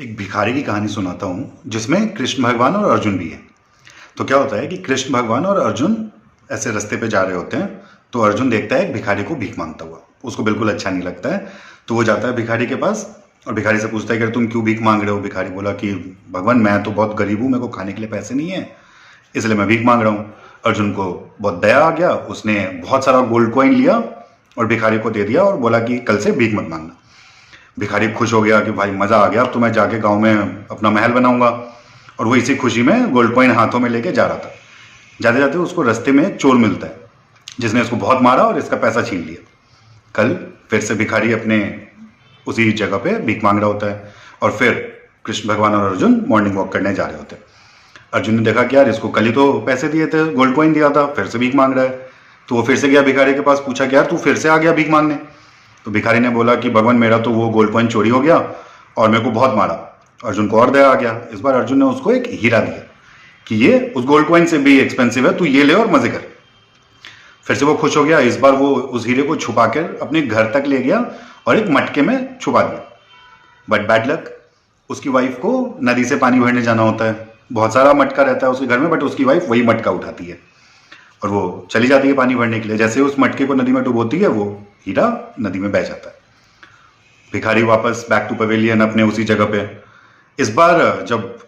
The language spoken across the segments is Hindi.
एक भिखारी की कहानी सुनाता हूँ जिसमें कृष्ण भगवान और अर्जुन भी है। तो क्या होता है कि कृष्ण भगवान और अर्जुन ऐसे रास्ते पे जा रहे होते हैं। तो अर्जुन देखता है एक भिखारी को भीख मांगता हुआ, उसको बिल्कुल अच्छा नहीं लगता है। तो वो जाता है भिखारी के पास और भिखारी से पूछता है कि तुम क्यों भीख मांग रहे हो। भिखारी बोला कि भगवान मैं तो बहुत गरीब हूँ, मेरे को खाने के लिए पैसे नहीं है, इसलिए मैं भीख मांग रहा हूँ। अर्जुन को बहुत दया आ गया, उसने बहुत सारा गोल्ड कॉइन लिया और भिखारी को दे दिया और बोला कि कल से भीख मत मांगना। भिखारी खुश हो गया कि भाई मज़ा आ गया, अब तो मैं जाके गांव में अपना महल बनाऊंगा। और वो इसी खुशी में गोल्ड कॉइन हाथों में लेके जा रहा था। जाते जाते उसको रास्ते में एक चोर मिलता है जिसने इसको बहुत मारा और इसका पैसा छीन लिया। कल फिर से भिखारी अपने उसी जगह पे भीख मांग रहा होता है और फिर कृष्ण भगवान और अर्जुन मॉर्निंग वॉक करने जा रहे होते हैं। अर्जुन ने देखा कि यार इसको कल ही तो पैसे दिए थे, गोल्ड कॉइन दिया था, फिर से भीख मांग रहा है। तो वो फिर से गया भिखारी के पास, पूछा कि यार तू फिर से आ गया भीख मांगने। तो भिखारी ने बोला कि भगवान मेरा तो वो गोल्ड कॉइन चोरी हो गया और मेरे को बहुत मारा। अर्जुन को और दया आ गया। इस बार अर्जुन ने उसको एक हीरा दिया कि ये उस गोल्ड कॉइन से भी एक्सपेंसिव है, तू ये ले और मजे कर। फिर से वो खुश हो गया। इस बार वो उस हीरे को छुपा कर अपने घर तक ले गया और एक मटके में छुपा दिया। बट बैड लक, उसकी वाइफ को नदी से पानी भरने जाना होता है। बहुत सारा मटका रहता है उसके घर में, बट उसकी वाइफ वही मटका उठाती है और वो चली जाती है पानी भरने के लिए। जैसे उस मटके को नदी में डुबोती है, वो हीरा नदी में बह जाता है। भिखारी वापस बैक टू पवेलियन अपने उसी जगह पे। इस बार जब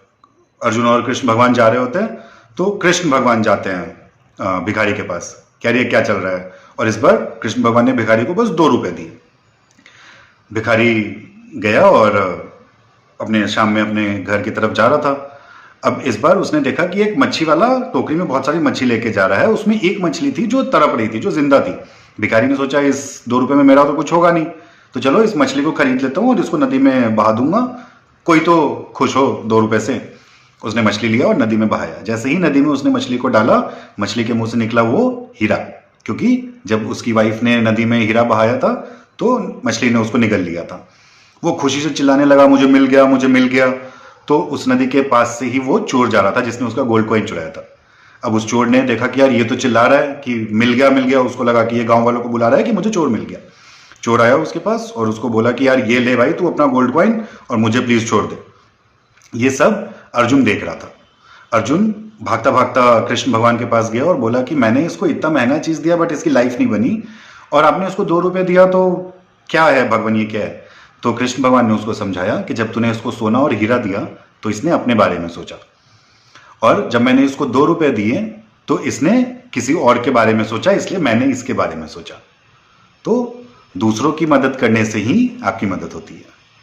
अर्जुन और कृष्ण भगवान जा रहे होते हैं तो कृष्ण भगवान जाते हैं भिखारी के पास, कह रही है क्या चल रहा है। और इस बार कृष्ण भगवान ने भिखारी को बस 2 रुपए दिए। भिखारी गया और अपने शाम में अपने घर की तरफ जा रहा था। अब इस बार उसने देखा कि एक मच्छी वाला टोकरी में बहुत सारी मच्छी लेके जा रहा है। उसमें एक मछली थी जो तड़प रही थी, जो जिंदा थी। भिखारी ने सोचा इस 2 रुपए में मेरा तो कुछ होगा नहीं, तो चलो इस मछली को खरीद लेता हूँ और इसको नदी में बहा दूंगा, कोई तो खुश हो 2 रुपए से। उसने मछली लिया और नदी में बहाया। जैसे ही नदी में उसने मछली को डाला, मछली के मुंह से निकला वो हीरा, क्योंकि जब उसकी वाइफ ने नदी में हीरा बहाया था तो मछली ने उसको निगल लिया था। वो खुशी से चिल्लाने लगा, मुझे मिल गया, मुझे मिल गया। तो उस नदी के पास से ही वो चोर जा रहा था जिसने उसका गोल्ड कॉइन चुराया था। अब उस चोर ने देखा कि यार ये तो चिल्ला रहा है कि मिल गया मिल गया। उसको लगा कि ये गांव वालों को बुला रहा है कि मुझे चोर मिल गया। चोर आया उसके पास और उसको बोला कि यार ये ले भाई तू अपना गोल्ड कॉइन और मुझे प्लीज छोड़ दे। ये सब अर्जुन देख रहा था। अर्जुन भागता भागता कृष्ण भगवान के पास गया और बोला कि मैंने इसको इतना महंगा चीज दिया बट इसकी लाइफ नहीं बनी, और आपने उसको 2 रुपए दिया, तो क्या है भगवान, ये क्या है। तो कृष्ण भगवान ने उसको समझाया कि जब तूने इसको सोना और हीरा दिया तो इसने अपने बारे में सोचा, और जब मैंने इसको 2 रुपए दिए तो इसने किसी और के बारे में सोचा, इसलिए मैंने इसके बारे में सोचा। तो दूसरों की मदद करने से ही आपकी मदद होती है।